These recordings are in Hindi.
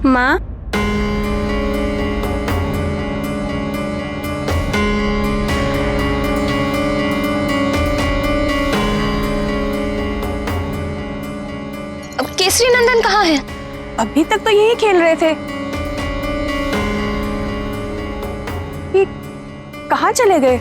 माँ, अब केसरी नंदन कहाँ है? अभी तक तो यही खेल रहे थे। ये कहाँ चले गए?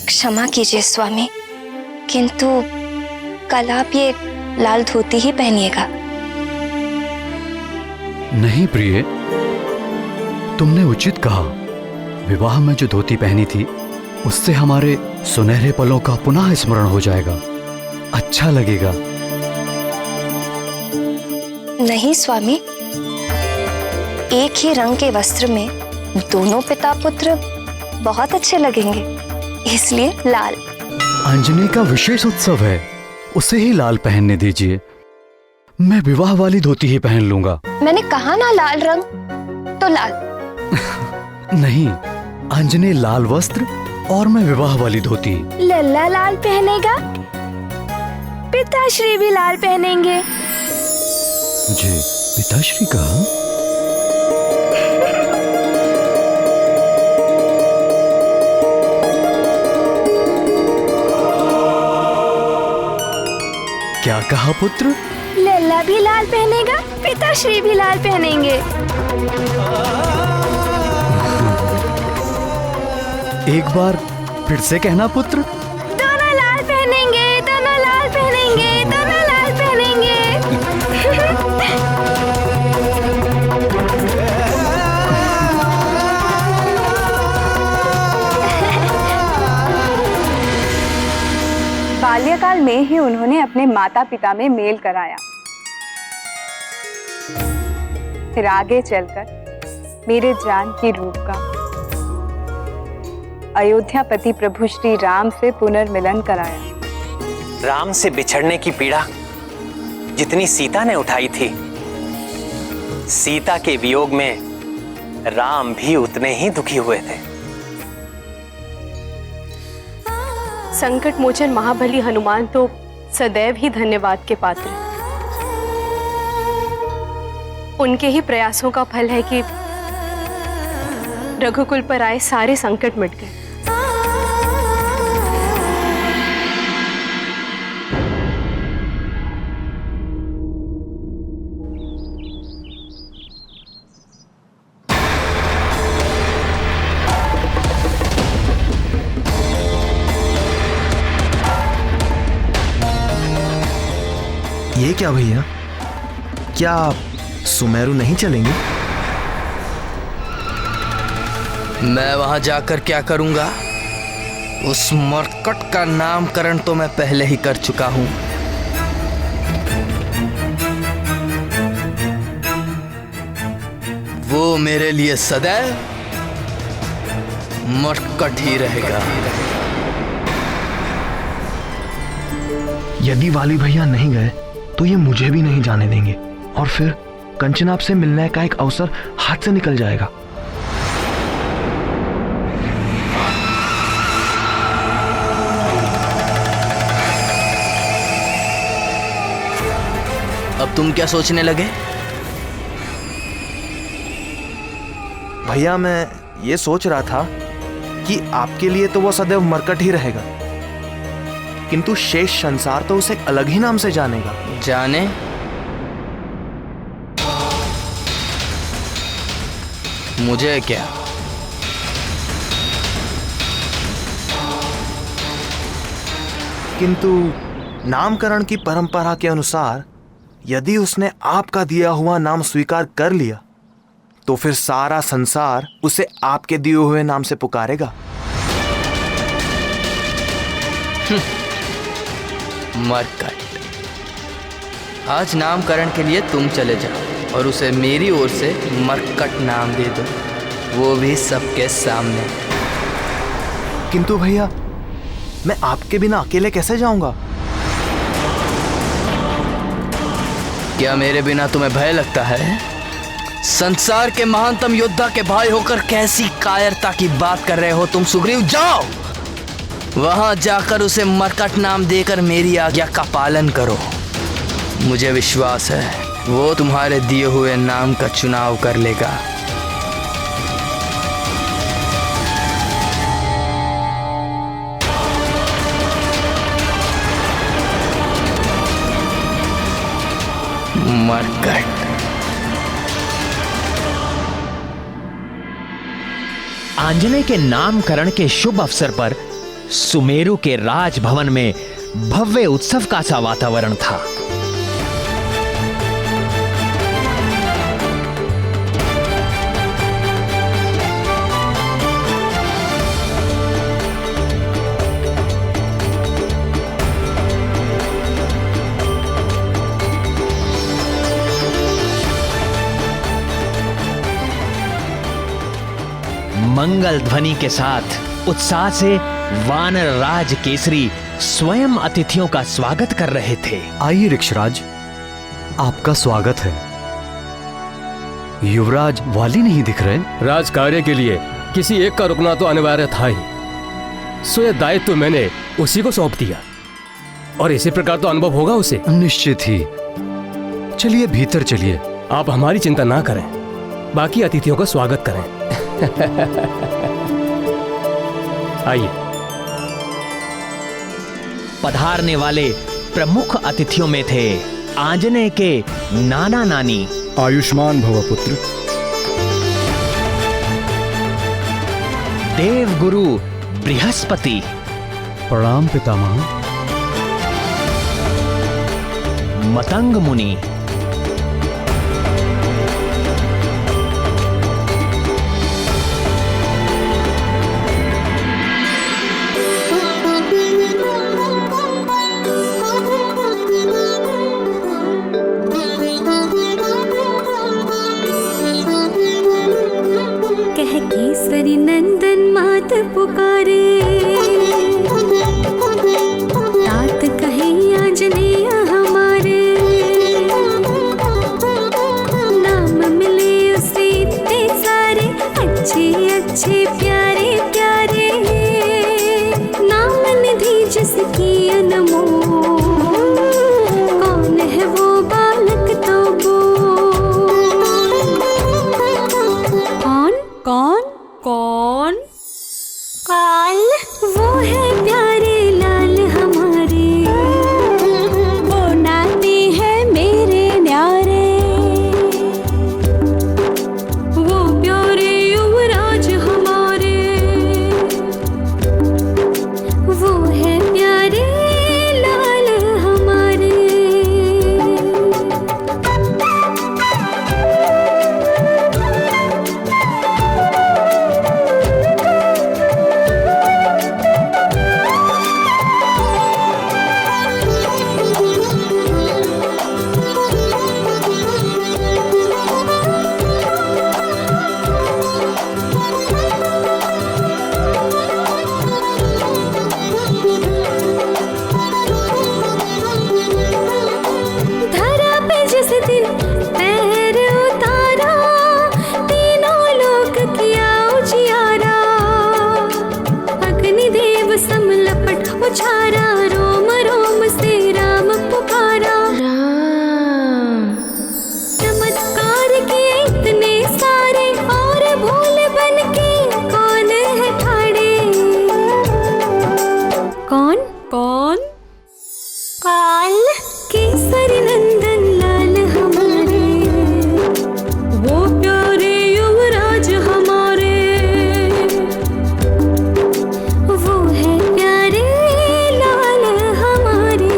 क्षमा कीजिए स्वामी, किंतु कल आप ये लाल धोती ही पहनिएगा। नहीं प्रिय, तुमने उचित कहा। विवाह में जो धोती पहनी थी उससे हमारे सुनहरे पलों का पुनः स्मरण हो जाएगा, अच्छा लगेगा। नहीं स्वामी, एक ही रंग के वस्त्र में दोनों पिता पुत्र बहुत अच्छे लगेंगे, इसलिए लाल। अंजनी का विशेष उत्सव है, उसे ही लाल पहनने दीजिए। मैं विवाह वाली धोती ही पहन लूंगा। मैंने कहा ना लाल रंग, तो लाल। नहीं, अंजनी लाल वस्त्र और मैं विवाह वाली धोती। लल्ला लाल पहनेगा, पिताश्री भी लाल पहनेंगे। मुझे पिताश्री कहा? क्या कहा पुत्र? लल्ला भी लाल पहनेगा, पिताश्री भी लाल पहनेंगे। एक बार फिर से कहना पुत्र। दोनों लाल पहनेंगे, दोनों लाल पहनेंगे, दोनों लाल पहनेंगे। बाल्यकाल में ही उन्होंने अपने माता पिता में मेल कराया। फिर आगे चलकर मेरे जानकी रूप का अयोध्यापति प्रभु श्री राम से पुनर्मिलन कराया। राम से बिछड़ने की पीड़ा जितनी सीता ने उठाई थी, सीता के वियोग में राम भी उतने ही दुखी हुए थे। संकट मोचन महाबली हनुमान तो सदैव ही धन्यवाद के पात्र हैं। उनके ही प्रयासों का फल है कि रघुकुल पर आए सारे संकट मिट गए। ये क्या भैया, क्या सुमेरु नहीं चलेंगे? मैं वहां जाकर क्या करूंगा? उस मरकट का नामकरण तो मैं पहले ही कर चुका हूं। वो मेरे लिए सदैव मरकट ही रहेगा। यदि वाली भैया नहीं गए तो ये मुझे भी नहीं जाने देंगे और फिर कंचनाब से मिलने का एक अवसर हाथ से निकल जाएगा। अब तुम क्या सोचने लगे? भैया मैं ये सोच रहा था कि आपके लिए तो वो सदैव मरकट ही रहेगा, किंतु शेष संसार तो उसे अलग ही नाम से जानेगा। जाने? मुझे क्या? किंतु नामकरण की परंपरा के अनुसार यदि उसने आपका दिया हुआ नाम स्वीकार कर लिया तो फिर सारा संसार उसे आपके दिए हुए नाम से पुकारेगा। मरकट, आज नामकरण के लिए तुम चले जाओ और उसे मेरी ओर से मरकट नाम दे दो, वो भी सबके सामने। किंतु भैया मैं आपके बिना अकेले कैसे जाऊंगा? क्या मेरे बिना तुम्हें भय लगता है? संसार के महानतम योद्धा के भाई होकर कैसी कायरता की बात कर रहे हो तुम सुग्रीव? जाओ वहां जाकर उसे मरकट नाम देकर मेरी आज्ञा का पालन करो। मुझे विश्वास है वो तुम्हारे दिए हुए नाम का चुनाव कर लेगा। मरकट। आंजनेय के नामकरण के शुभ अवसर पर सुमेरु के राजभवन में भव्य उत्सव का सा वातावरण था। मंगल ध्वनि के साथ उत्साह से वानर राज केसरी स्वयं अतिथियों का स्वागत कर रहे थे। आइए ऋक्षराज, आपका स्वागत है। युवराज वाली नहीं दिख रहे। राज कार्य के लिए किसी एक का रुकना तो अनिवार्य था ही, सो यह दायित्व मैंने उसी को सौंप दिया और इसी प्रकार तो अनुभव होगा उसे। निश्चित ही। चलिए भीतर चलिए। आप हमारी चिंता ना करें, बाकी अतिथियों का स्वागत करें। आइए। पधारने वाले प्रमुख अतिथियों में थे आंजनेय के नाना नानी। आयुष्मान भव पुत्र। देवगुरु बृहस्पति। प्रणाम पितामह। मतंग मुनि। केसरी नंदन मात पुकारे, तात कहे आंजनेय हमारे। नाम मिले उसे इतने सारे, अच्छे अच्छे प्यारे प्यारे। नाम निधि जिसकी अनमोल, कौन है वो बालक तो बोल। कौन कौन कौन? वो है प्यारे लाल हमारे, वो नाते हैं मेरे न्यारे, वो प्यारे युवराज हमारे, वो है प्यारे लाल हमारे। धरा पे जिस दिन पैर उतारा, तीनों लोक किया उजियारा, अग्निदेव समलपट उछारा, रोम रोम से राम पुकारा। राम चमत्कार किए इतने सारे, और भोले बन के कौन है ठाड़े? कौन? कौन? कौन? केसरी नंदन लाल हमारे, वो प्यारे युवराज हमारे, वो है प्यारे लाल हमारे।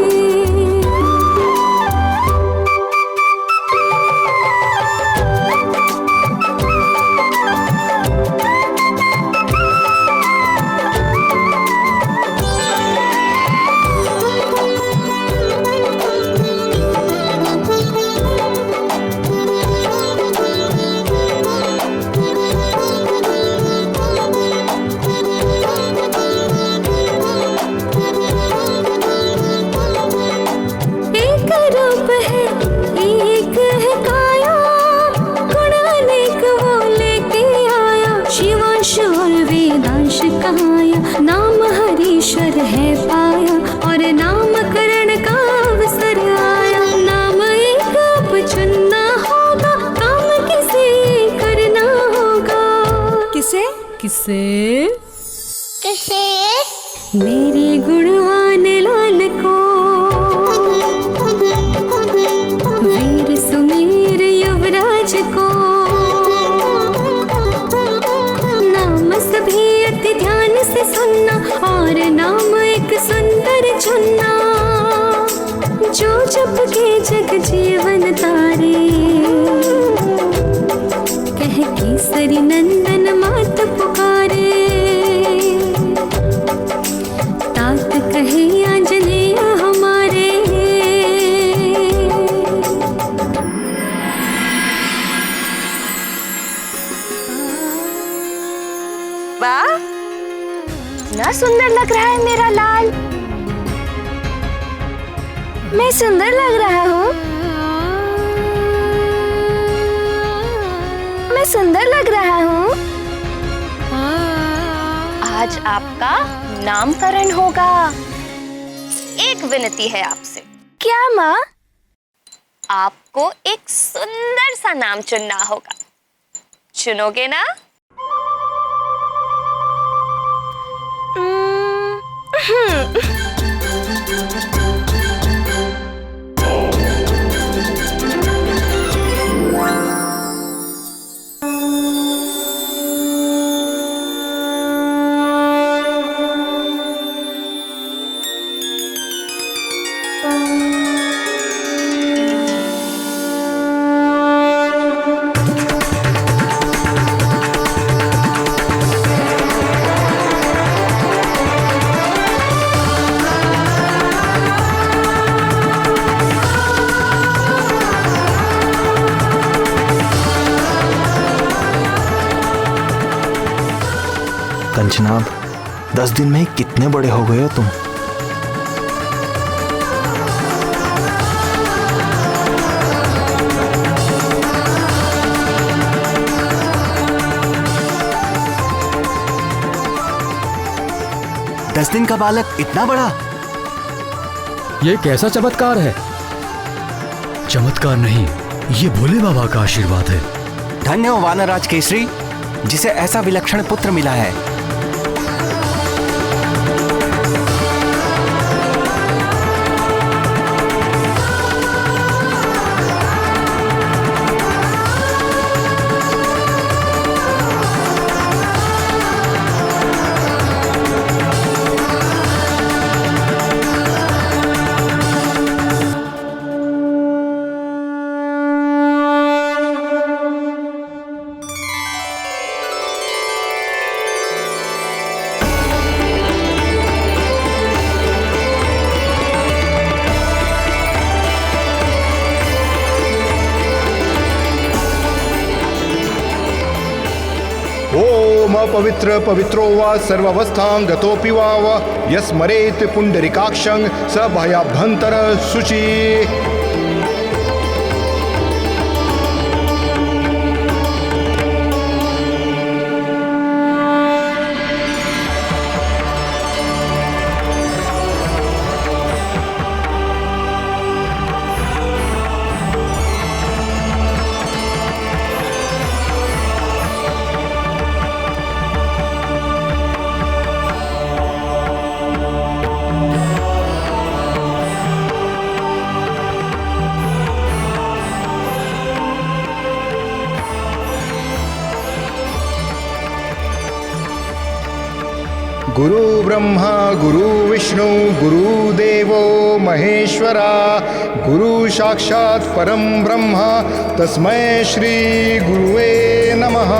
एक रूप है, एक है काया, गुण अनेक वो लेके आया, शिवांश और वेदांश कहाया, नाम हरीश्वर है पाया, और नामकरण का अवसर आया। नाम एक अब चुनना होगा, काम किसे करना होगा? किसे? किसे? किसे? मेरे गुणवान लाल को, वीर सुमेर युवराज को, नाम सभी अति ध्यान से सुनना, और नाम एक सुंदर चुनना, जो जप के जग जीवन तारे, कह केसरी नंदन मात पुकारे, तात कहे आंजनेय हमारे। वाह, ना सुंदर लग रहा है मेरा लाल। मैं सुंदर लग रहा हूँ? मैं सुंदर लग रहा हूँ? आज आपका नामकरण होगा। एक विनती है आपसे। क्या माँ? आपको एक सुंदर सा नाम चुनना होगा। चुनोगे ना? कंचनाब, 10 दिन में ही कितने बड़े हो गए हो तुम। दस दिन का बालक इतना बड़ा? ये कैसा चमत्कार है? चमत्कार नहीं, ये भोले बाबा का आशीर्वाद है। धन्य हो वानरराज केसरी, जिसे ऐसा विलक्षण पुत्र मिला है। ओम अपवित्र पवित्रो वा सर्वावस्थां गतोऽपि वा यस्मरेत् पुंडरीकाक्षं स भयाभ्यंतर शुचि। गुरु ब्रह्मा गुरु विष्णु गुरुदेवो महेश्वरा गुरु साक्षात् परम ब्रह्मा तस्मै श्री गुरुवे नमः।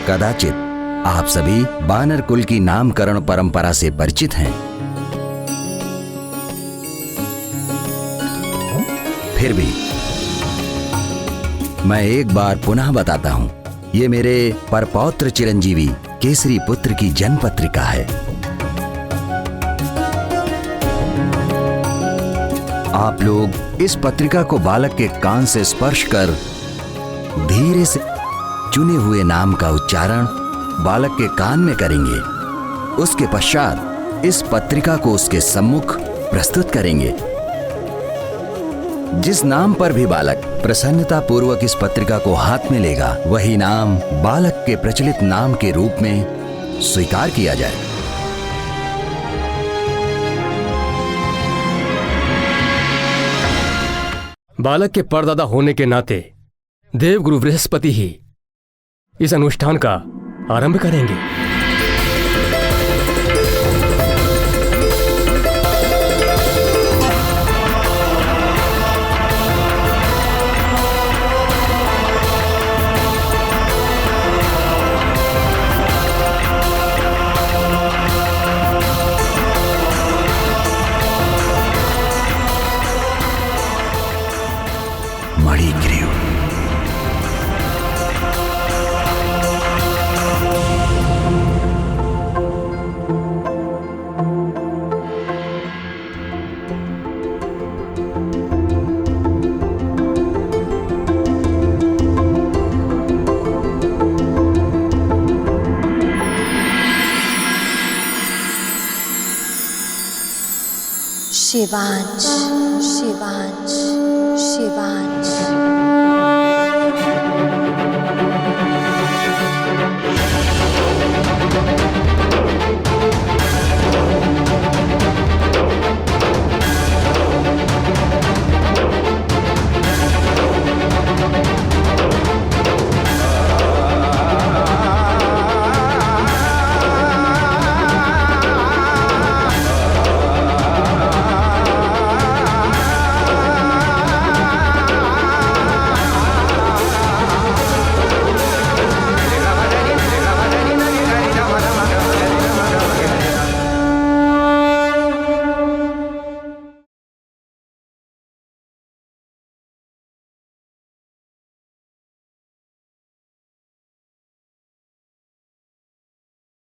कदाचित आप सभी बानर कुल की नामकरण परंपरा से परिचित हैं। फिर भी मैं एक बार पुनः बताता हूं, ये मेरे परपौत्र चिरंजीवी केसरी पुत्र की जन्म पत्रिका है। आप लोग इस पत्रिका को बालक के कान से स्पर्श कर धीरे से चुने हुए नाम का उच्चारण बालक के कान में करेंगे। उसके पश्चात इस पत्रिका को उसके सम्मुख प्रस्तुत करेंगे। जिस नाम पर भी बालक प्रसन्नता पूर्वक इस पत्रिका को हाथ में लेगा, वही नाम बालक के प्रचलित नाम के रूप में स्वीकार किया जाए। बालक के परदादा होने के नाते देवगुरु बृहस्पति ही इस अनुष्ठान का आरंभ करेंगे। मणिग्रीव शिवांश शिवांश शिवांश